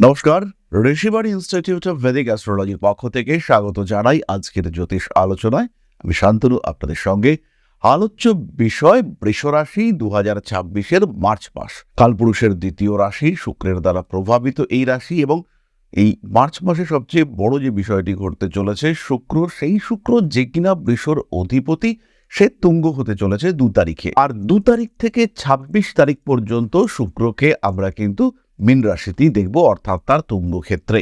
নমস্কার, Rishibani institute of Vedic অ্যাস্ট্রোলজির পক্ষ থেকে স্বাগত জানাই আজকের জ্যোতিষ আলোচনায়। আমি শান্তনু আপনাদের সঙ্গে। আলোচ্য বিষয় বৃষরাশি 2026-এর মার্চ মাস। কালপুরুষের দ্বিতীয় রাশি, শুক্রের দ্বারা প্রভাবিত এই রাশি, এবং এই মার্চ মাসে সবচেয়ে বড় যে বিষয়টি ঘটতে চলেছে, সেই শুক্র যে কিনা বৃষর অধিপতি, সে তুঙ্গ হতে চলেছে 2 তারিখে। আর 2 তারিখ থেকে 26 তারিখ পর্যন্ত শুক্রকে আমরা কিন্তু মীন রাশিতেই দেখব, অর্থাৎ তার তুঙ্গ ক্ষেত্রে।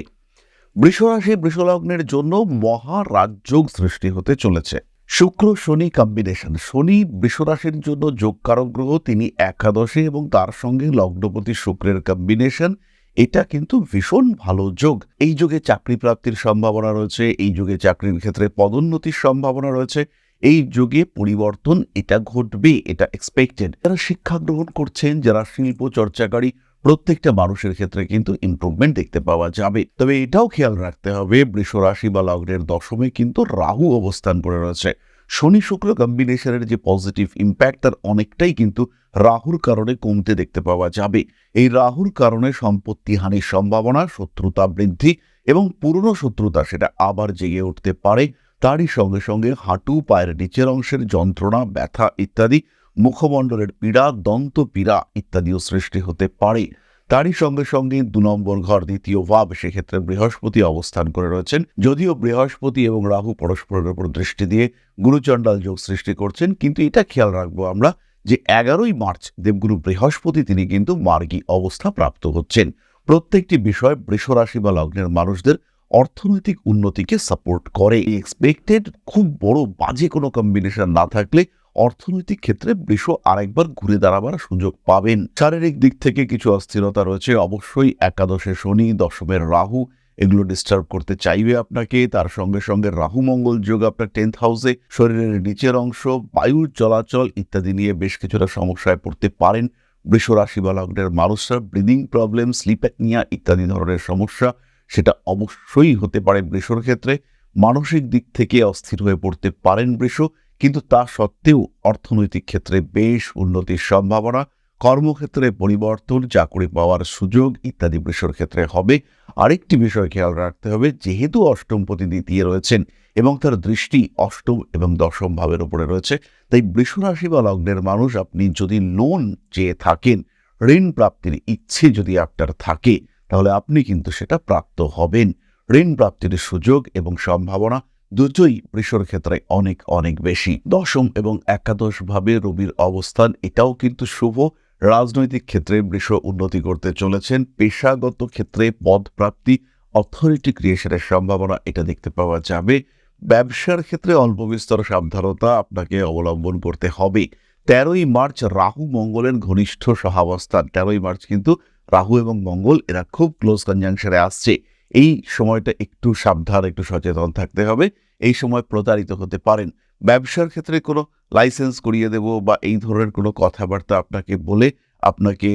বৃষরাশি বৃষলগ্নের জন্য মহারাজযোগ সৃষ্টি হতে চলেছে। শুক্র শনি কম্বিনেশন। শনি বৃষরাশির জন্য যোগকারক গ্রহ, তিনি একাদশে, এবং তার সঙ্গে লগ্নপতি শুক্রের কম্বিনেশন, এটা কিন্তু ভীষণ ভালো যোগ। এই যুগে চাকরি প্রাপ্তির সম্ভাবনা রয়েছে, এই যুগে চাকরির ক্ষেত্রে পদোন্নতির সম্ভাবনা রয়েছে, এই যুগে পরিবর্তন এটা ঘটবে, এটা এক্সপেক্টেড। যারা শিক্ষা গ্রহণ করছেন, যারা শিল্প চর্চাকারী, প্রত্যেকটা মানুষের ক্ষেত্রে কিন্তু ইমপ্রুভমেন্ট দেখতে পাওয়া যাবে। তবে এটাও খেয়াল রাখতে হবে, বৃষ রাশি বা লগ্নের দশমে কিন্তু রাহু অবস্থান করে রয়েছে। শনি শুক্র কম্বিনেশনের যে পজিটিভ ইম্প্যাক্ট, তার অনেকটাই কিন্তু রাহুর কারণে কমতে দেখতে পাওয়া যাবে। এই রাহুর কারণে সম্পত্তি হানির সম্ভাবনা, শত্রুতা বৃদ্ধি, এবং পুরনো শত্রুতা সেটা আবার জেগে উঠতে পারে। তারই সঙ্গে সঙ্গে হাঁটু, পায়ের নিচের অংশের যন্ত্রণা, ব্যথা ইত্যাদি, মুখমণ্ডলের পীড়া, দন্ত পীড়া ইত্যাদিও সৃষ্টি হতে পারে। তারই সঙ্গে সঙ্গে 2 নম্বর ঘর, দ্বিতীয় ভাব, সেক্ষেত্রে বৃহস্পতি অবস্থান করে রয়েছেন। যদিও বৃহস্পতি এবং রাহু পরস্পরের উপর দৃষ্টি দিয়ে গুরুচণ্ডাল যোগ সৃষ্টি করছেন, কিন্তু এটা খেয়াল রাখবো আমরা যে 11ই মার্চ দেবগুরু বৃহস্পতি তিনি কিন্তু মার্গী অবস্থা প্রাপ্ত হচ্ছেন। প্রত্যেকটি বিষয় বৃষরাশি বা লগ্নের মানুষদের অর্থনৈতিক উন্নতিকে সাপোর্ট করে। এক্সপেক্টেড খুব বড় বাজে কোনো কম্বিনেশন না থাকলে অর্থনৈতিক ক্ষেত্রে বৃষ আরেকবার ঘুরে দাঁড়াবার সুযোগ পাবেন। শারীরিক দিক থেকে কিছু অস্থিরতা রয়েছে, অবশ্যই একাদশে শনি, দশমের রাহু, এগুলো ডিস্টার্ব করতে চাইবে আপনাকে। তার সঙ্গে সঙ্গে রাহু মঙ্গল যোগ আপনার 10th হাউসে, শরীরের নিচের অংশ, বায়ুর চলাচল ইত্যাদি নিয়ে বেশ কিছুটা সমস্যায় পড়তে পারেন বৃষ রাশি বা লগ্নের মানুষরা। ব্রিদিং প্রবলেম, স্লিপ অ্যাপনিয়া ইত্যাদি ধরনের সমস্যা সেটা অবশ্যই হতে পারে বৃষর ক্ষেত্রে। মানসিক দিক থেকে অস্থির হয়ে পড়তে পারেন বৃষ, কিন্তু তা সত্ত্বেও অর্থনৈতিক ক্ষেত্রে বেশ উন্নতির সম্ভাবনা, কর্মক্ষেত্রে পরিবর্তন, চাকরি পাওয়ার সুযোগ ইত্যাদি বৃষর ক্ষেত্রে হবে। আরেকটি বিষয় খেয়াল রাখতে হবে, যেহেতু অষ্টমপতি দ্বিতীয় রয়েছেন এবং তার দৃষ্টি অষ্টম এবং দশম ভাবের উপরে রয়েছে, তাই বৃষ রাশি বা লগ্নের মানুষ, আপনি যদি লোন চেয়ে থাকেন, ঋণ প্রাপ্তির ইচ্ছে যদি আপনার থাকে, তাহলে আপনি কিন্তু সেটা প্রাপ্ত হবেন। ঋণ প্রাপ্তির সুযোগ এবং সম্ভাবনা দুটোই বৃষর ক্ষেত্রে অনেক অনেক বেশি। দশম এবং একাদশ ভাবে রবির অবস্থান, এটাও কিন্তু শুভ। রাজনৈতিক ক্ষেত্রে বৃষ উন্নতি করতে চলেছেন। পেশাগত ক্ষেত্রে পদ প্রাপ্তি, অথরিটি ক্রিয়েশনের সম্ভাবনা এটা দেখতে পাওয়া যাবে। ব্যবসার ক্ষেত্রে অল্প বিস্তর সাবধানতা আপনাকে অবলম্বন করতে হবে। 13ই মার্চ রাহু মঙ্গলের ঘনিষ্ঠ সহাবস্থান। 13ই মার্চ কিন্তু রাহু এবং মঙ্গল এরা খুব ক্লোজ কনজাংশনে আসছে। এই সময়টা একটু সাবধান, একটু সচেতন থাকতে হবে। এই সময় প্রতারিত হতে পারেন। ব্যবসার ক্ষেত্রে কোনো লাইসেন্স করিয়ে দেব বা এই ধরনের কোনো কথাবার্তা আপনাকে বলে আপনাকে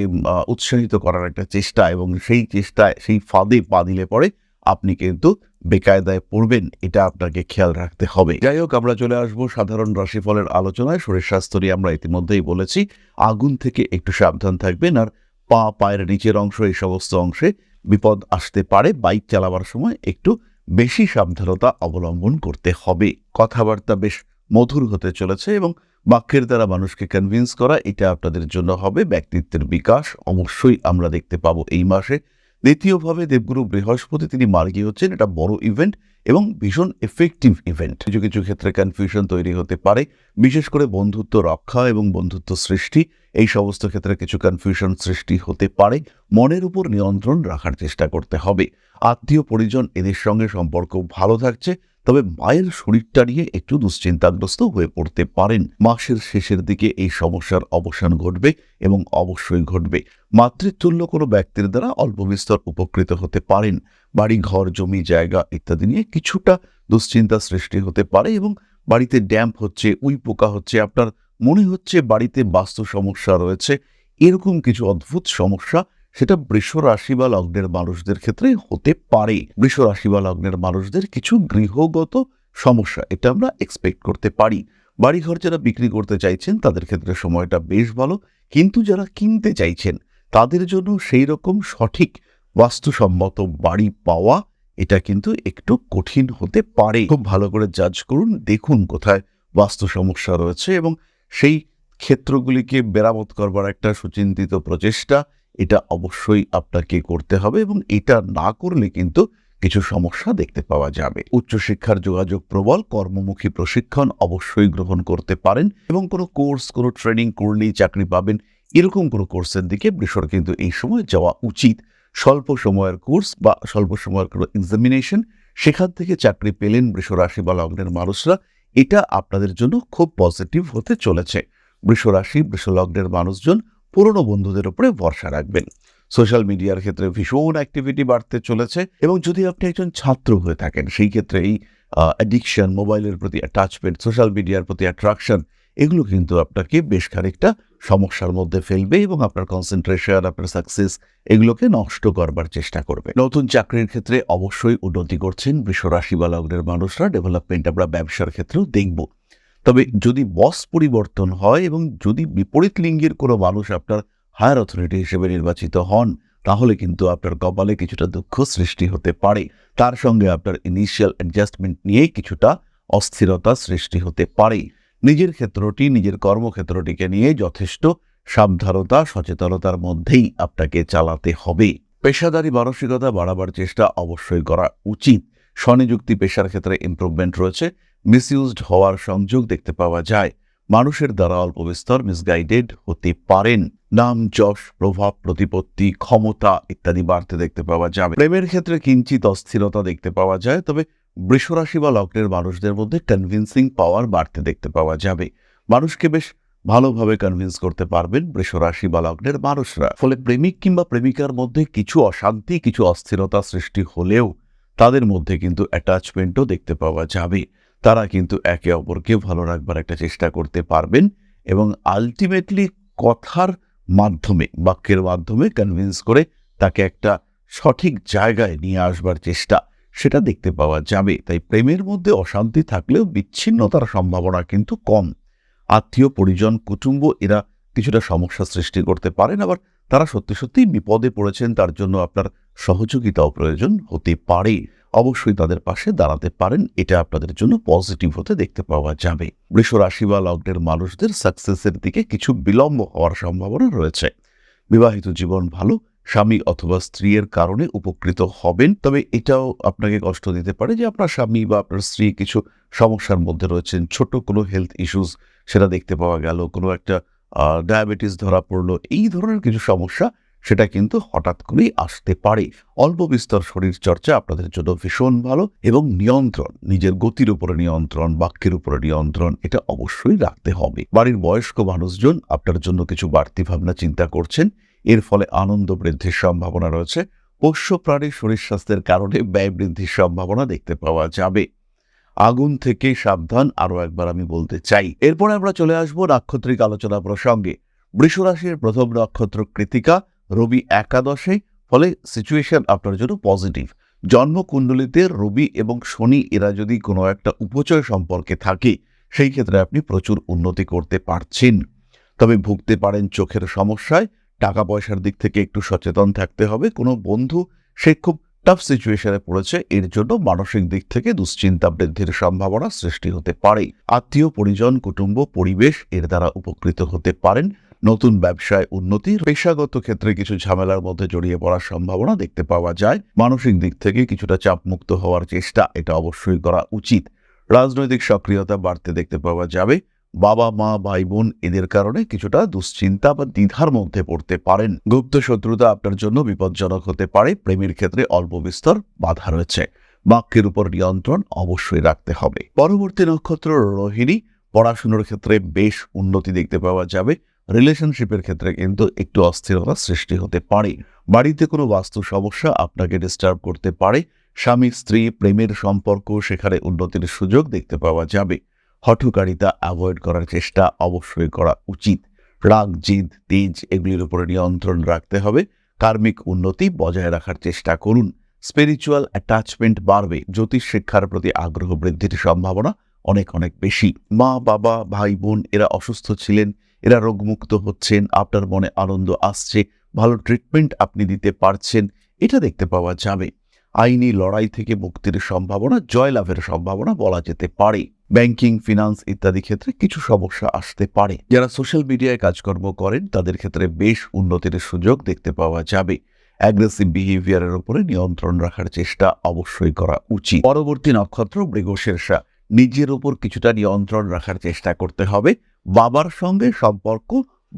উৎসাহিত করার একটা চেষ্টা, এবং সেই চেষ্টায়, সেই ফাঁদে পা দিলে পরে আপনি কিন্তু বেকায়দায় পড়বেন, এটা আপনাকে খেয়াল রাখতে হবে। যাই হোক, আমরা চলে আসবো সাধারণ রাশিফলের আলোচনায়। শরীর স্বাস্থ্য নিয়ে আমরা ইতিমধ্যেই বলেছি, আগুন থেকে একটু সাবধান থাকবেন, আর পায়ের নিচের অংশ, এই সমস্ত অংশে বিপদ আসতে পারে। বাইক চালাবার সময় একটু বেশি সাবধানতা অবলম্বন করতে হবে। কথাবার্তা বেশ মধুর হতে চলেছে, এবং বাক্যের দ্বারা মানুষকে কনভিন্স করা, এটা আপনাদের জন্য হবে। ব্যক্তিত্বের বিকাশ অবশ্যই আমরা দেখতে পাবো এই মাসে। দ্বিতীয়ভাবে দেবগুরু বৃহস্পতি তিনি মার্গী হচ্ছেন, এটা বড় ইভেন্ট এবং ভীষণ এফেক্টিভ ইভেন্ট। কিছু কিছু ক্ষেত্রে কনফিউশন তৈরি হতে পারে, বিশেষ করে বন্ধুত্ব রক্ষা এবং বন্ধুত্ব সৃষ্টি, এই সমস্ত ক্ষেত্রে কিছু কনফিউশন সৃষ্টি হতে পারে। মনের উপর নিয়ন্ত্রণ রাখার চেষ্টা করতে হবে। আত্মীয় পরিজন এদের সঙ্গে সম্পর্ক ভালো থাকছে, তবে মায়ের শরীরটা নিয়ে একটু দুশ্চিন্তাগ্রস্ত হয়ে পড়তে পারেন। মাসের শেষের দিকে এই সমস্যার অবসান ঘটবে, এবং অবশ্যই ঘটবে। মাতৃতুল্য কোনো ব্যক্তির দ্বারা অল্প বিস্তর উপকৃত হতে পারেন। বাড়ি, ঘর, জমি জায়গা ইত্যাদি নিয়ে কিছুটা দুশ্চিন্তা সৃষ্টি হতে পারে, এবং বাড়িতে ড্যাম্প হচ্ছে, উই পোকা হচ্ছে, আপনার মনে হচ্ছে বাড়িতে বাস্তু সমস্যা রয়েছে, এরকম কিছু অদ্ভুত সমস্যা সেটা বৃষ রাশি বা লগ্নের মানুষদের ক্ষেত্রে হতে পারে। বৃষ রাশি বা লগ্নের মানুষদের কিছু গৃহগত সমস্যা এটা আমরা এক্সপেক্ট করতে পারি। বাড়িঘর যারা বিক্রি করতে চাইছেন তাদের ক্ষেত্রে সময়টা বেশ ভালো, কিন্তু যারা কিনতে চাইছেন তাদের জন্য সেই রকম সঠিক বাস্তুসম্মত বাড়ি পাওয়া এটা কিন্তু একটু কঠিন হতে পারে। খুব ভালো করে জাজ করুন, দেখুন কোথায় বাস্তু সমস্যা রয়েছে এবং সেই ক্ষেত্রগুলিকে মেরামত করবার একটা সুচিন্তিত প্রচেষ্টা এটা অবশ্যই আপনাকে করতে হবে এবং এটা না করলে কিন্তু কিছু সমস্যা দেখতে পাওয়া যাবে। উচ্চশিক্ষার যোগাযোগ প্রবল, কর্মমুখী প্রশিক্ষণ অবশ্যই গ্রহণ করতে পারেন এবং কোনো কোর্স, কোনো ট্রেনিং করলেই চাকরি পাবেন, এরকম কোনো কোর্সের দিকে বৃষর কিন্তু এই সময় যাওয়া উচিত। স্বল্প সময়ের কোর্স বা স্বল্প সময়ের কোনো এক্সামিনেশন, সেখান থেকে চাকরি পেলেন বৃষ রাশি বা লগ্নের মানুষরা, এটা আপনাদের জন্য খুব পজিটিভ হতে চলেছে। বৃষ রাশি, বৃষ লগ্নের মানুষজন পুরনো বন্ধুদের উপরে ভরসা রাখবেন। সোশ্যাল মিডিয়ার ক্ষেত্রে ভীষণ অ্যাক্টিভিটি বাড়তে চলেছে এবং যদি আপনি একজন ছাত্র হয়ে থাকেন সেই ক্ষেত্রে এই অ্যাডিকশন, মোবাইলের প্রতি অ্যাটাচমেন্ট, সোশ্যাল মিডিয়ার প্রতি অ্যাট্রাকশন, এগুলো কিন্তু আপনাকে বেশ খানিকটা সমস্যার মধ্যে ফেলবে এবং আপনার কনসেন্ট্রেশন, আপনার সাকসেস এগুলোকে নষ্ট করবার চেষ্টা করবে। নতুন চাকরির ক্ষেত্রে অবশ্যই উন্নতি করছেন বৃষ রাশি বা লগ্নের মানুষরা। ডেভেলপমেন্ট আমরা ব্যবসার ক্ষেত্রেও দেখব। তবে যদি বস পরিবর্তন হয় এবং যদি বিপরীত লিঙ্গের কোনো মানুষ আপনার হায়ার অথরিটি হিসেবে নির্বাচিত হন, তাহলে কিন্তু আপনার কপালে কিছুটা দুঃখ সৃষ্টি হতে পারে। তার সঙ্গে আপনার ইনিশিয়াল অ্যাডজাস্টমেন্ট নিয়ে কিছুটা অস্থিরতা সৃষ্টি হতে পারে। নিজের ক্ষেত্রটি, নিজের কর্মক্ষেত্রটিকে নিয়ে যথেষ্ট সাবধানতা, সচেতনতার মধ্যেই আপনাকে চালাতে হবে। পেশাদারি মানসিকতা বাড়াবার চেষ্টা অবশ্যই করা উচিত। স্বনিযুক্তি পেশার ক্ষেত্রে ইমপ্রুভমেন্ট রয়েছে। মিসইউজড হওয়ার সংযোগ দেখতে পাওয়া যায়। মানুষের দ্বারা অল্প বিস্তর মিসগাইডেড হতে পারেন। নাম, যশ, প্রভাব, প্রতিপত্তি, ক্ষমতা ইত্যাদি বাড়তে দেখতে পাওয়া যাবে। প্রেমের ক্ষেত্রে কিঞ্চিত অস্থিরতা দেখতে পাওয়া যায়, তবে বৃষরাশি বা লগ্নের মানুষদের মধ্যে কনভিন্সিং পাওয়ার বাড়তে দেখতে পাওয়া যাবে। মানুষকে বেশ ভালোভাবে কনভিন্স করতে পারবেন বৃষরাশি বা লগ্নের মানুষরা। ফলে প্রেমিক কিংবা প্রেমিকার মধ্যে কিছু অশান্তি, কিছু অস্থিরতা সৃষ্টি হলেও তাদের মধ্যে কিন্তু অ্যাটাচমেন্টও দেখতে পাওয়া যাবে। তারা কিন্তু একে অপরকে ভালো রাখবার একটা চেষ্টা করতে পারবেন এবং আলটিমেটলি কথার মাধ্যমে, বাক্যের মাধ্যমে কনভিন্স করে তাকে একটা সঠিক জায়গায় নিয়ে আসবার চেষ্টা সেটা দেখতে পাওয়া যাবে। তাই প্রেমের মধ্যে অশান্তি থাকলেও বিচ্ছিন্নতার সম্ভাবনা কিন্তু কম। আত্মীয় পরিজন, কুটুম্ব এরা কিছুটা সমস্যা সৃষ্টি করতে পারেন, আবার তারা সত্যি সত্যি বিপদে পড়েছেন, তার জন্য আপনার সহযোগিতাও প্রয়োজন হতে পারে। অবশ্যই তাদের পাশে দাঁড়াতে পারেন, এটা আপনাদের জন্য পজিটিভ হতে দেখতে পাওয়া যাবে। বৃষ রাশি বা লগ্নের মানুষদের সাকসেসের দিকে কিছু বিলম্ব হওয়ার সম্ভাবনা রয়েছে। বিবাহিত জীবন ভালো, স্বামী অথবা স্ত্রীর কারণে উপকৃত হবেন, তবে এটাও আপনাকে কষ্ট দিতে পারে যে আপনার স্বামী বা আপনার স্ত্রী কিছু সমস্যার মধ্যে রয়েছেন। ছোট কোনো হেলথ ইস্যুস সেটা দেখতে পাওয়া গেল, কোনো একটা ডায়াবেটিস ধরা পড়লো, এই ধরনের কিছু সমস্যা সেটা কিন্তু হঠাৎ করেই আসতে পারে। অল্প বিস্তর শরীর চর্চা আপনাদের জন্য ভীষণ ভালো এবং নিয়ন্ত্রণ, নিজের গতির উপরে নিয়ন্ত্রণ, বাক্যের উপরে নিয়ন্ত্রণ এটা অবশ্যই রাখতে হবে। বাড়ির বয়স্ক মানুষজন আপনার জন্য কিছু বাড়তি ভাবনা চিন্তা করছেন, এর ফলে আনন্দ বৃদ্ধির সম্ভাবনা রয়েছে। পোষ্য প্রাণীর শরীর স্বাস্থ্যের কারণে ব্যয় বৃদ্ধির সম্ভাবনা দেখতে পাওয়া যাবে। আগুন থেকে সাবধান, আরো একবার আমি বলতে চাই। এরপরে আমরা চলে আসবো নাক্ষত্রিক আলোচনা প্রসঙ্গে। বৃষ রাশির প্রথম নক্ষত্র কৃতিকা, রবি একাদশে, ফলে সিচুয়েশন আপনার জন্য পজিটিভ। জন্মকুণ্ডলিতে রবি এবং শনি এরা যদি কোনো একটা উপচয় সম্পর্কে থাকে, সেই ক্ষেত্রে আপনি প্রচুর উন্নতি করতে পারছেন। তবে ভুগতে পারেন চোখের সমস্যায়। টাকা পয়সার দিক থেকে একটু সচেতন থাকতে হবে। কোনো বন্ধু সে খুব টাফ সিচুয়েশনে পড়েছে, এর জন্য মানসিক দিক থেকে দুশ্চিন্তা বৃদ্ধির সম্ভাবনা সৃষ্টি হতে পারে। আত্মীয় পরিজন, কুটুম্ব, পরিবেশ এর দ্বারা উপকৃত হতে পারেন। নতুন ব্যবসায় উন্নতি, পেশাগত ক্ষেত্রে কিছু ঝামেলার মধ্যে জড়িয়ে পড়ার সম্ভাবনা দেখতে পাওয়া যায়। মানসিক দিক থেকে কিছুটা চাপমুক্ত হওয়ার চেষ্টা এটা অবশ্যই করা উচিত। রাজনৈতিক সক্রিয়তা বাড়তে দেখতে পাওয়া যাবে। বাবা মা, ভাই বোন এদের কারণে কিছুটা দুশ্চিন্তা বা দ্বিধার মধ্যে পড়তে পারেন। গুপ্ত শত্রুতা আপনার জন্য বিপজ্জনক হতে পারে। প্রেমের ক্ষেত্রে অল্প বিস্তর বাধা রয়েছে। বাক্যের উপর নিয়ন্ত্রণ অবশ্যই রাখতে হবে। পরবর্তী নক্ষত্র রোহিণী, পড়াশোনার ক্ষেত্রে বেশ উন্নতি দেখতে পাওয়া যাবে। রিলেশনশিপের ক্ষেত্রে কিন্তু একটু অস্থিরতা সৃষ্টি হতে পারে। বাড়িতে কোনো বাস্তু সমস্যা আপনাকে ডিস্টার্ব করতে পারে। স্বামী স্ত্রী প্রেমের সম্পর্ক, সেখানে উন্নতির সুযোগ দেখতে পাওয়া যাবে। হঠকারিতা অ্যাভয়েড করার চেষ্টা অবশ্যই করা উচিত। রাগ, জিদ, তেজ এগুলির উপরে নিয়ন্ত্রণ রাখতে হবে। কার্মিক উন্নতি বজায় রাখার চেষ্টা করুন। স্পিরিচুয়াল অ্যাটাচমেন্ট বাড়বে। জ্যোতিষ শিক্ষার প্রতি আগ্রহ বৃদ্ধির সম্ভাবনা অনেক অনেক বেশি। মা, বাবা, ভাই বোন এরা অসুস্থ ছিলেন, এরা রোগমুক্ত হচ্ছেন, আপনার মনে আনন্দ আসছে, ভালো ট্রিটমেন্ট আপনি দিতে পারছেন, এটা দেখতে পাওয়া যাবে। আইনি লড়াই থেকে মুক্তির সম্ভাবনা, জয়লাভের সম্ভাবনা বলা যেতে পারে। ব্যাংকিং, ফিনান্স ইত্যাদি ক্ষেত্রে কিছু সমস্যা আসতে পারে। যারা সোশ্যাল মিডিয়ায় কাজকর্ম করেন তাদের ক্ষেত্রে বেশ উন্নতির সুযোগ দেখতে পাওয়া যাবে। অ্যাগ্রেসিভ বিহেভিয়ারের উপরে নিয়ন্ত্রণ রাখার চেষ্টা অবশ্যই করা উচিত। পরবর্তী নক্ষত্র মৃগশীর্ষা। নিজের উপর কিছুটা নিয়ন্ত্রণ রাখার চেষ্টা করতে হবে। বাবার সঙ্গে সম্পর্ক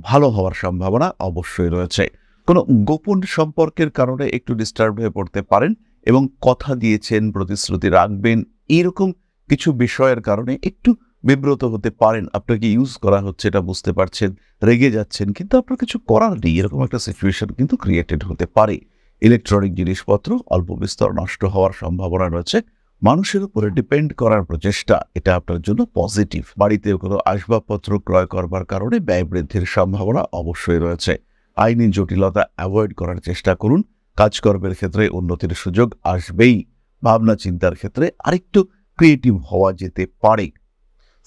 ভালো হওয়ার সম্ভাবনা অবশ্যই রয়েছে। কোনো গোপন সম্পর্কের কারণে একটু ডিস্টার্ব হয়ে পড়তে পারেন এবং কথা দিয়েছেন, প্রতিশ্রুতি রাখবেন, এরকম কিছু বিষয়ের কারণে একটু বিব্রত হতে পারেন। আপনাকে ইউজ করা হচ্ছে এটা বুঝতে পারছেন, রেগে যাচ্ছেন, কিন্তু আপনার কিছু করার নেই, এরকম একটা সিচুয়েশন কিন্তু ক্রিয়েটেড হতে পারে। ইলেকট্রনিক জিনিসপত্র অল্প বিস্তর নষ্ট হওয়ার সম্ভাবনা রয়েছে। মানুষের উপরে ডিপেন্ড করার প্রচেষ্টা, এটা আপনার জন্য পজিটিভ। বাড়িতে কোনো আসবাবপত্র ক্রয় করবার কারণে ব্যয় বৃদ্ধির সম্ভাবনা অবশ্যই রয়েছে। আইনি জটিলতা অ্যাভয়েড করার চেষ্টা করুন। কাজকর্মের ক্ষেত্রে উন্নতির সুযোগ আসবেই। ভাবনা চিন্তার ক্ষেত্রে আরেকটু ক্রিয়েটিভ হওয়া যেতে পারে।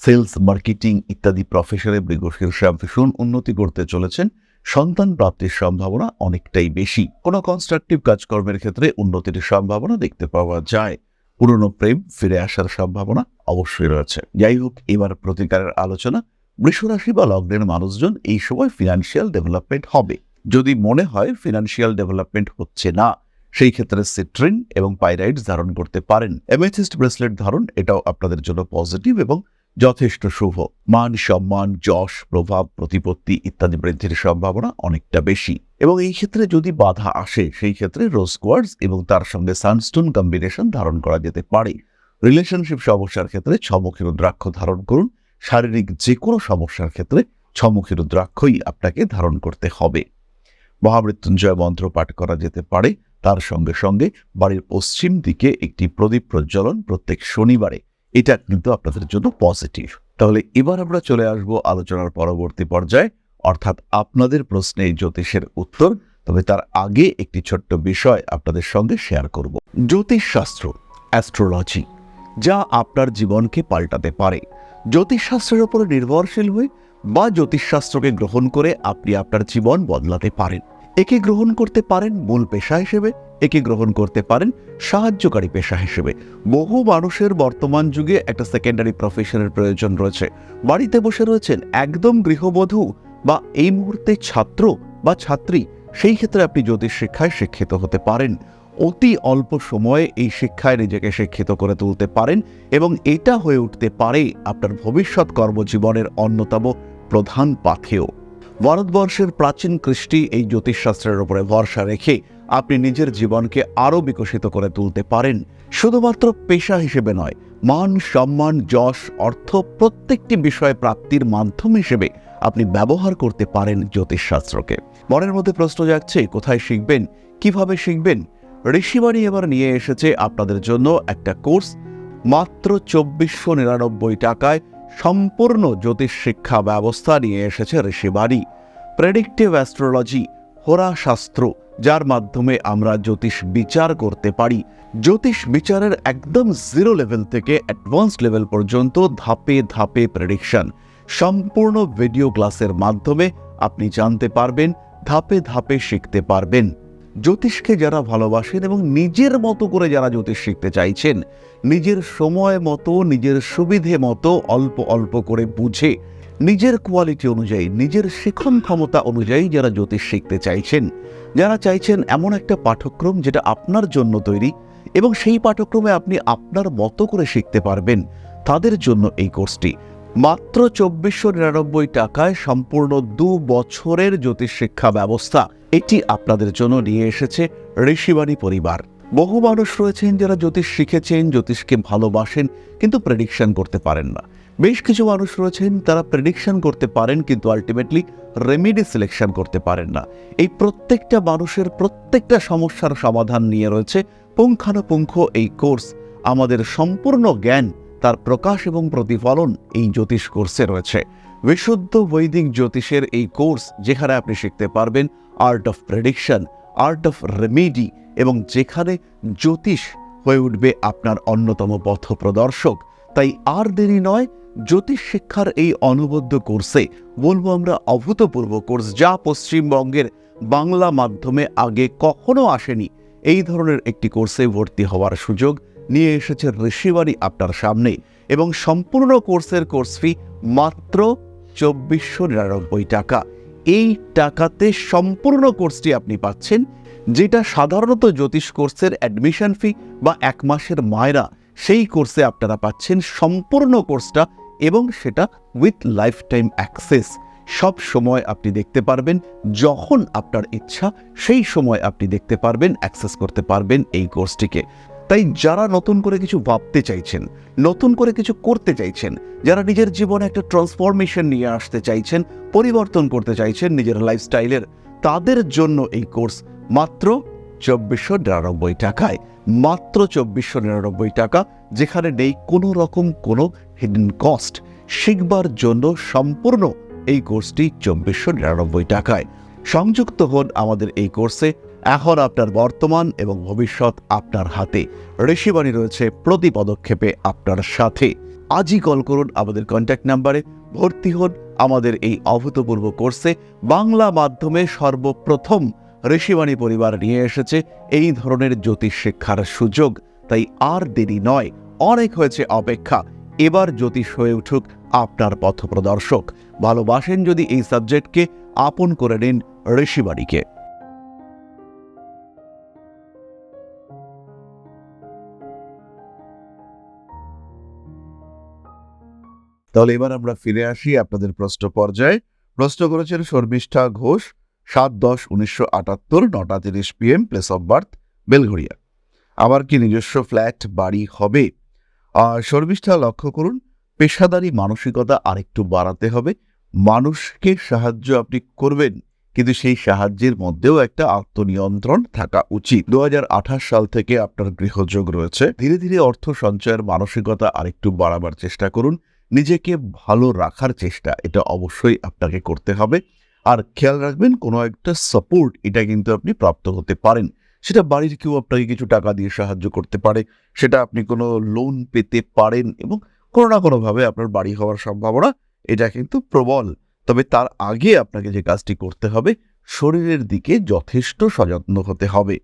সেলস, মার্কেটিং ইত্যাদি প্রফেশনে মৃগশীর্ষা ভীষণ উন্নতি করতে চলেছেন। সন্তান প্রাপ্তির সম্ভাবনা অনেকটাই বেশি। কোনো কনস্ট্রাকটিভ কাজকর্মের ক্ষেত্রে উন্নতির সম্ভাবনা দেখতে পাওয়া যায়। পুরনো প্রেম ফিরে আসার সম্ভাবনা অবশ্যই রয়েছে। যাই হোক, এবার প্রতিকারের আলোচনা। বৃষরাশি বা লগ্নের মানুষজন এই সময় ফিনান্সিয়াল ডেভেলপমেন্ট হবে। যদি মনে হয় ফিনান্সিয়াল ডেভেলপমেন্ট হচ্ছে না, সেই ক্ষেত্রে সিট্রিন এবং পাইরাইডস ধারণ করতে পারেন। অ্যামেথিস্ট ব্রেসলেট ধারণ, এটাও আপনাদের জন্য পজিটিভ এবং যথেষ্ট শুভ। মান, সম্মান, যশ, প্রভাব, প্রতিপত্তি ইত্যাদি বৃদ্ধির সম্ভাবনা অনেকটা বেশি। এবং এই ক্ষেত্রে যদি বাধা আসে, সেই ক্ষেত্রে রোজ কোয়ার্টজ এবং তার সঙ্গে সানস্টোন কম্বিনেশন ধারণ করা যেতে পারে। রিলেশনশিপ সমস্যার ক্ষেত্রে ছমুখী রুদ্রাক্ষ ধারণ করুন। শারীরিক যে কোনো সমস্যার ক্ষেত্রে ছমুখী রুদ্রাক্ষই আপনাকে ধারণ করতে হবে। মহামৃত্যুঞ্জয় মন্ত্র পাঠ করা যেতে পারে। তার সঙ্গে সঙ্গে বাড়ির পশ্চিম দিকে একটি প্রদীপ প্রজ্বলন প্রত্যেক শনিবারে, এটা কিন্তু আপনাদের জন্য পজিটিভ। তাহলে এবার আমরা চলে আসব আলোচনার পরবর্তী পর্যায়ে, অর্থাৎ আপনাদের প্রশ্নে জ্যোতিষের উত্তর। তবে তার আগে একটি ছোট্ট বিষয় আপনাদের সঙ্গে শেয়ার করব। জ্যোতিষশাস্ত্র, অ্যাস্ট্রোলজি, যা আপনার জীবনকে পাল্টাতে পারে। জ্যোতিষশাস্ত্রের উপরে নির্ভরশীল হয়ে বা জ্যোতিষশাস্ত্রকে গ্রহণ করে আপনি আপনার জীবন বদলাতে পারেন। একে গ্রহণ করতে পারেন মূল পেশা হিসেবে, একে গ্রহণ করতে পারেন সাহায্যকারী পেশা হিসেবে। বহু মানুষের বর্তমান যুগে একটা সেকেন্ডারি প্রফেশনের প্রয়োজন রয়েছে। বাড়িতে বসে রয়েছেন একদম গৃহবধূ বা এই মুহূর্তে ছাত্র বা ছাত্রী, সেই ক্ষেত্রে আপনি জ্যোতিষ শিক্ষায় শিক্ষিত হতে পারেন। অতি অল্প সময়ে এই শিক্ষায় নিজেকে শিক্ষিত করে তুলতে পারেন এবং এটা হয়ে উঠতে পারে আপনার ভবিষ্যৎ কর্মজীবনের অন্যতম প্রধান পাথেয়। ভারতবর্ষের প্রাচীন কৃষ্টি এই জ্যোতিষশাস্ত্রের উপরে ভরসা রেখে আপনি নিজের জীবনকে আরও বিকশিত করে তুলতে পারেন। শুধুমাত্র পেশা হিসেবে নয়, মান, সম্মান, যশ, অর্থ প্রত্যেকটি বিষয় প্রাপ্তির মাধ্যম হিসেবে আপনি ব্যবহার করতে পারেন জ্যোতিষশাস্ত্রকে। মনের মধ্যে প্রশ্ন জাগছে, কোথায় শিখবেন, কিভাবে শিখবেন? ঋষিবাণী এবার নিয়ে এসেছে আপনাদের জন্য একটা কোর্স। মাত্র 2499 টাকায় সম্পূর্ণ জ্যোতিষ শিক্ষা ব্যবস্থা নিয়ে এসেছে ঋষিবাণী। প্রেডিক্টিভ অ্যাস্ট্রোলজি, হোরাশাস্ত্র, যার মাধ্যমে আমরা জ্যোতিষ বিচার করতে পারি। জ্যোতিষ বিচারের একদম জিরো লেভেল থেকে অ্যাডভান্সড লেভেল পর্যন্ত ধাপে ধাপে প্রেডিকশন। সম্পূর্ণ ভিডিও ক্লাসের মাধ্যমে আপনি জানতে পারবেন, ধাপে ধাপে শিখতে পারবেন। জ্যোতিষকে যারা ভালোবাসেন এবং নিজের মতো করে যারা জ্যোতিষ শিখতে চাইছেন, নিজের সময় মতো, নিজের সুবিধে মতো অল্প অল্প করে বুঝে, নিজের কোয়ালিটি অনুযায়ী, নিজের শিখন ক্ষমতা অনুযায়ী যারা জ্যোতিষ শিখতে চাইছেন, যারা চাইছেন এমন একটা পাঠ্যক্রম যেটা আপনার জন্য তৈরি এবং সেই পাঠ্যক্রমে আপনি আপনার মতো করে শিখতে পারবেন, তাদের জন্য এই কোর্সটি। মাত্র 2499 টাকায় সম্পূর্ণ 2 বছরের জ্যোতিষ শিক্ষা ব্যবস্থা এটি আপনাদের জন্য নিয়ে এসেছে ঋষিবাণী পরিবার। বহু মানুষ রয়েছেন যারা জ্যোতিষ শিখেছেন, জ্যোতিষকে ভালোবাসেন, কিন্তু প্রেডিকশন করতে পারেন না। বেশ কিছু মানুষ রয়েছেন তারা প্রেডিকশন করতে পারেন কিন্তু আলটিমেটলি রেমেডি সিলেকশন করতে পারেন না। এই প্রত্যেকটা মানুষের প্রত্যেকটা সমস্যার সমাধান নিয়ে রয়েছে পুঙ্খানুপুঙ্খ এই কোর্স। আমাদের সম্পূর্ণ জ্ঞান, তার প্রকাশ এবং প্রতিফলন এই জ্যোতিষ কোর্সে রয়েছে। বিশুদ্ধ বৈদিক জ্যোতিষের এই কোর্স, যেখানে আপনি শিখতে পারবেন art of prediction, art of remedy, এবং যেখানে জ্যোতিষ হয়ে উঠবে আপনার অন্যতম পথ প্রদর্শক। তাই আর দেরি নয়, জ্যোতিষ শিক্ষার এই অনবদ্য কোর্সে, বলবো আমরা অভূতপূর্ব কোর্স, যা পশ্চিমবঙ্গের বাংলা মাধ্যমে আগে কখনো আসেনি, এই ধরনের একটি কোর্সে ভর্তি হওয়ার সুযোগ নিয়ে এসেছে ঋষিবাণী আপনার সামনে, এবং সম্পূর্ণ কোর্সের কোর্স ফি মাত্র 2499 টাকা। এই টাকাতে সম্পূর্ণ কোর্সটি আপনি পাচ্ছেন, যেটা সাধারণত জ্যোতিষ কোর্সের অ্যাডমিশন ফি বা 1 মাসের মায়রা, সেই কোর্সে আপনারা পাচ্ছেন সম্পূর্ণ কোর্সটা, এবং সেটা উইথ লাইফ টাইম অ্যাক্সেস। সব সময় আপনি দেখতে পারবেন, যখন আপনার ইচ্ছা সেই সময় আপনি দেখতে পারবেন, অ্যাক্সেস করতে পারবেন এই কোর্সটিকে। তাই যারা নতুন করে কিছু ভাবতে চাইছেন, নতুন করে কিছু করতে চাইছেন, যারা নিজের জীবনে একটা ট্রান্সফরমেশন নিয়ে আসতে চাইছেন, পরিবর্তন করতে চাইছেন নিজের লাইফস্টাইলের, তাদের জন্য এই কোর্স মাত্র 2499 টাকায়। মাত্র 2499 টাকা, যেখানে নেই কোনো রকম কোনো হিডেন কস্ট। শিখবার জন্য সম্পূর্ণ এই কোর্সটি 2499 টাকায়। সংযুক্ত হন আমাদের এই কোর্সে। এখন আপনার বর্তমান এবং ভবিষ্যৎ আপনার হাতে। ঋষিবাণী রয়েছে প্রতি পদক্ষেপে আপনার সাথে। আজই কল করুন আমাদের কন্ট্যাক্ট নাম্বারে, ভর্তি হন আমাদের এই অভূতপূর্ব কোর্সে। বাংলা মাধ্যমে সর্বপ্রথম ঋষিবাণী পরিবার নিয়ে এসেছে এই ধরনের জ্যোতিষ শিক্ষার সুযোগ। তাই আর দেরি নয়, অনেক হয়েছে অপেক্ষা। এবার জ্যোতিষ হয়ে উঠুক আপনার পথপ্রদর্শক। ভালোবাসেন যদি এই সাবজেক্টকে, আপন করে নিন ঋষিবাণীকে। তাহলে এবার আমরা ফিরে আসি আপনাদের প্রশ্ন পর্যায়ে। প্রশ্ন করেছেন Sharmistha Ghosh, 7/10/1978, 9:30 PM, place of birth Belgharia. আমার কি নিজস্ব ফ্ল্যাট বাড়ি হবে? শর্মিষ্ঠা, লক্ষ্য করুন, পেশাদারি মানসিকতা আরেকটু বাড়াতে হবে। মানুষকে সাহায্য আপনি করবেন, কিন্তু সেই সাহায্যের মধ্যেও একটা আত্মনিয়ন্ত্রণ থাকা উচিত। 2028 সাল থেকে আপনার গৃহযোগ রয়েছে। ধীরে ধীরে অর্থ সঞ্চয়ের মানসিকতা আরেকটু বাড়াবার চেষ্টা করুন। নিজেকে ভালো রাখার চেষ্টা, এটা অবশ্যই আপনাকে করতে হবে। আর খেয়াল রাখবেন, কোনো একটা সাপোর্ট এটা কিন্তু আপনি প্রাপ্ত হতে পারেন। সেটা বাড়ির কেউ আপনাকে কিছু টাকা দিয়ে সাহায্য করতে পারে, সেটা আপনি কোনো লোন পেতে পারেন, এবং কোনো না কোনোভাবে আপনার বাড়ি হওয়ার সম্ভাবনা এটা কিন্তু প্রবল। তবে তার আগে আপনাকে যে কাজটি করতে হবে, শরীরের দিকে যথেষ্ট সযত্ন হতে হবে,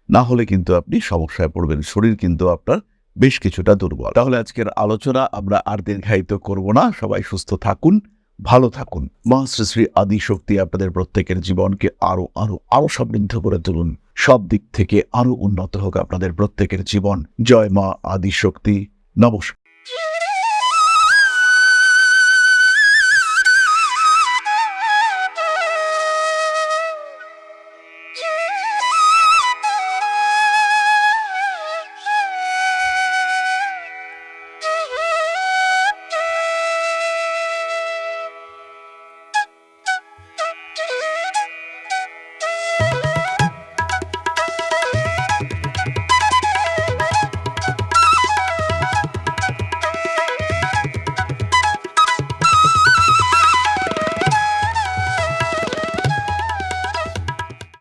না হলে কিন্তু আপনি সমস্যায় পড়বেন। শরীর কিন্তু আপনার বেশ কিছুটা দুর্বল। তাহলে আজকের আলোচনা আমরা আর দীর্ঘায়িত করব না। সবাই সুস্থ থাকুন, ভালো থাকুন। মা শ্রী শ্রী আদিশক্তি আপনাদের প্রত্যেকের জীবনকে আরো আরো আরো সমৃদ্ধ করে তুলুন। সব দিক থেকে আরো উন্নত হোক আপনাদের প্রত্যেকের জীবন। জয় মা আদিশক্তি। নমস্কার।